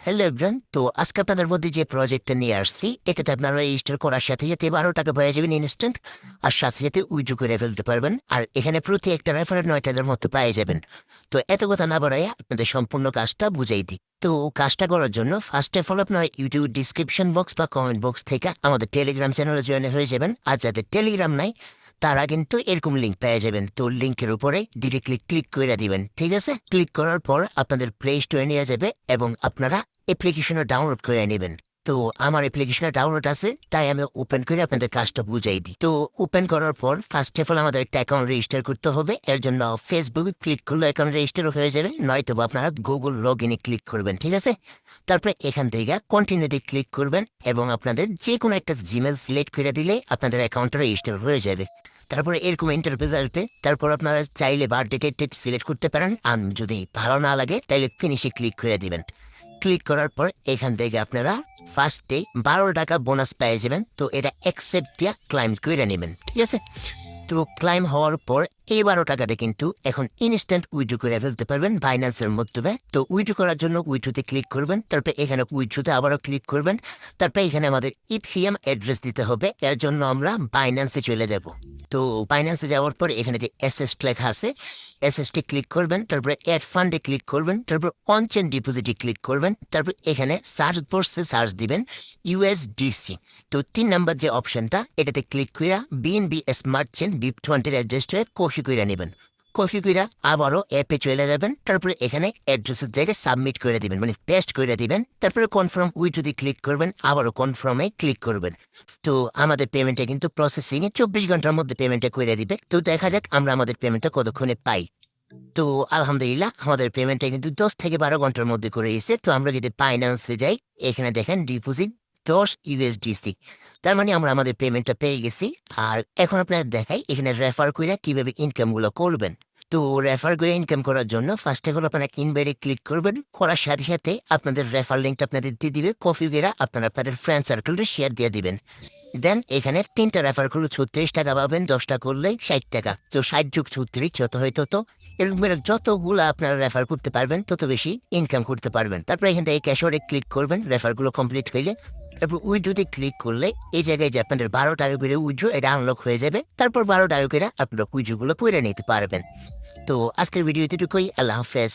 Hello everyone, তো আজকে আপনাদের মধ্যে যে প্রজেক্টটা নিয়ে আসছি এটাতে আপনারা রেজিস্টার করার সাথে সাথে 12 টাকা পেয়ে যাবেন ইনস্ট্যান্ট, আর সাথে সাথে উইথড্র করে ফেলতে পারবেন। আর এখানে প্রতি একটা রেফারের 9 টাকার মতো পেয়ে যাবেন। তো এত কথা না বাড়াইয়া আপনাদের সম্পূর্ণ কাজটা বুঝাই দিই। তো কাজটা করার জন্য ফার্স্ট অফ অল আপনার ইউটিউব ডিসক্রিপশন বক্স বা কমেন্ট বক্স থেকে আমাদের টেলিগ্রাম চ্যানেলে জয়েন হয়ে যাবেন। আর যাদের টেলিগ্রাম নাই তারা কিন্তু এরকম লিঙ্ক পেয়ে যাবেন। তো লিঙ্কের উপরে ডিরেক্টলি ক্লিক করে দিবেন, ঠিক আছে? ক্লিক করার পর আপনাদের প্লে স্টোরে নিয়ে যাবে এবং আপনারা অ্যাপ্লিকেশনটা ডাউনলোড করে নেবেন। তো আমার অ্যাপ্লিকেশনটা ডাউনলোড আছে, তাই আমি ওপেন করে আপনাদের কাজটা বুঝাই দিই। তো ওপেন করার পর ফার্স্ট অফ অল আমাদের একটা অ্যাকাউন্ট রেজিস্টার করতে হবে। এর জন্য ফেসবুকে ক্লিক করলে অ্যাকাউন্ট রেজিস্টার হয়ে যাবে, নয়তো আপনারা গুগল লগ ইনে ক্লিক করবেন, ঠিক আছে? তারপরে এখান থেকে কন্টিনিউতে ক্লিক করবেন এবং আপনাদের যে কোনো একটা জিমেল সিলেক্ট করে দিলে আপনাদের অ্যাকাউন্টটা রেজিস্টার হয়ে যাবে। তারপরে এরকম ইন্টারফেস আসবে। তারপর আপনারা চাইলে বার্থডে ডেট সিলেক্ট করতে পারেন, আর যদি ভালো না লাগে তাহলে ফিনিশে ক্লিক করে দিবেন। ক্লিক করার পর এখান থেকে আপনারা ফার্স্টে 12 টাকা বোনাস পেয়ে যাবেন। তো এটা অ্যাকসেপ্ট দিয়া ক্লাইম করে নেবেন, ঠিক আছে? তো ক্লাইম হওয়ার পর এই 12 টাকাটা কিন্তু এখন ইনস্ট্যান্ট উইথড্র করে ফেলতে পারবেন বাইন্যান্সের মাধ্যমে। তো উইথড্র করার জন্য উইথড্রোতে ক্লিক করবেন, তারপরে এখানে উইথড্রোতে আবারও ক্লিক করবেন। তারপরে এখানে আমাদের ইথিরিয়াম অ্যাড্রেস দিতে হবে, এর জন্য আমরা বাইন্যান্সে চলে যাব। তো বাইন্যান্সে যাওয়ার পর এখানে যে এসএস লেখা আছে, এসএসটি ক্লিক করবেন, তারপরে অ্যাড ফান্ডে ক্লিক করবেন, তারপর অন চেইন ডিপোজিটে ক্লিক করবেন। তারপর এখানে সার্চ বক্সে সার্চ দিবেন ইউএসডিসি। তো 3 নাম্বার যে অপশনটা এটাতে ক্লিক কইরা BNB smart chain BIP20 address হয়ে কপি কইরা নেবেন। কপি কইরা আবারও অ্যাপে চলে যাবেন, তারপরে এখানে অ্যাড্রেসের জায়গায় সাবমিট করে দিবেন, মানে পেস্ট করে দিবেন। তারপরে কনফার্ম উইথড্রোতে ক্লিক করবেন, আবারও কনফার্মে ক্লিক করবেন। তো আমাদের পেমেন্টটা কিন্তু প্রসেসিংয়ে 24 ঘন্টার মধ্যে পেমেন্টটা করে দিবে। তো দেখা যাক আমরা আমাদের পেমেন্টটা কতক্ষণে পাই। তো আলহামদুলিল্লাহ আমাদের পেমেন্টটা কিন্তু 10 থেকে 12 ঘন্টার মধ্যে করে এসেছে। তো আমরা যদি ফাইন্যান্সে যাই, এখানে দেখেন ডিপোজিট 10 ইউএসডিসি। তার মানে আমরা আমাদের পেমেন্টটা পেয়ে গেছি। আর এখন আপনারা দেখাই এখানে রেফার করে কিভাবে ইনকামগুলো করবেন। তো রেফার করে ইনকাম করার জন্য ফার্স্টে হলো আপনারা ইনভাইটে ক্লিক করবেন, করার সাথে সাথে আপনাদের রেফার লিঙ্কটা আপনাদের দিয়ে দিবে। কপি করে আপনারা আপনাদের ফ্রেন্ড সার্কেলটা শেয়ার দিয়ে দিবেন। দেন এখানে 3টা রেফার করলে 36 টাকা পাবেন, 10টা করলে 60 টাকা। তো 60 + 36 যত হয় তত, এরকম যতগুলো আপনারা রেফার করতে পারবেন তত বেশি ইনকাম করতে পারবেন। তারপর এখান থেকে ক্যাশরে ক্লিক করবেন রেফারগুলো কমপ্লিট হইলে। তারপর উইথড্রোতে ক্লিক করলে এই জায়গায় যে আপনাদের 12 টাকা করে উইথড্রো এটা আনলক হয়ে যাবে। তারপর 12 টাকা করে আপনারা উইথড্রোগুলো করে নিতে পারবেন। তো আজকের ভিডিও এতটুকুই। আল্লাহ হাফেজ।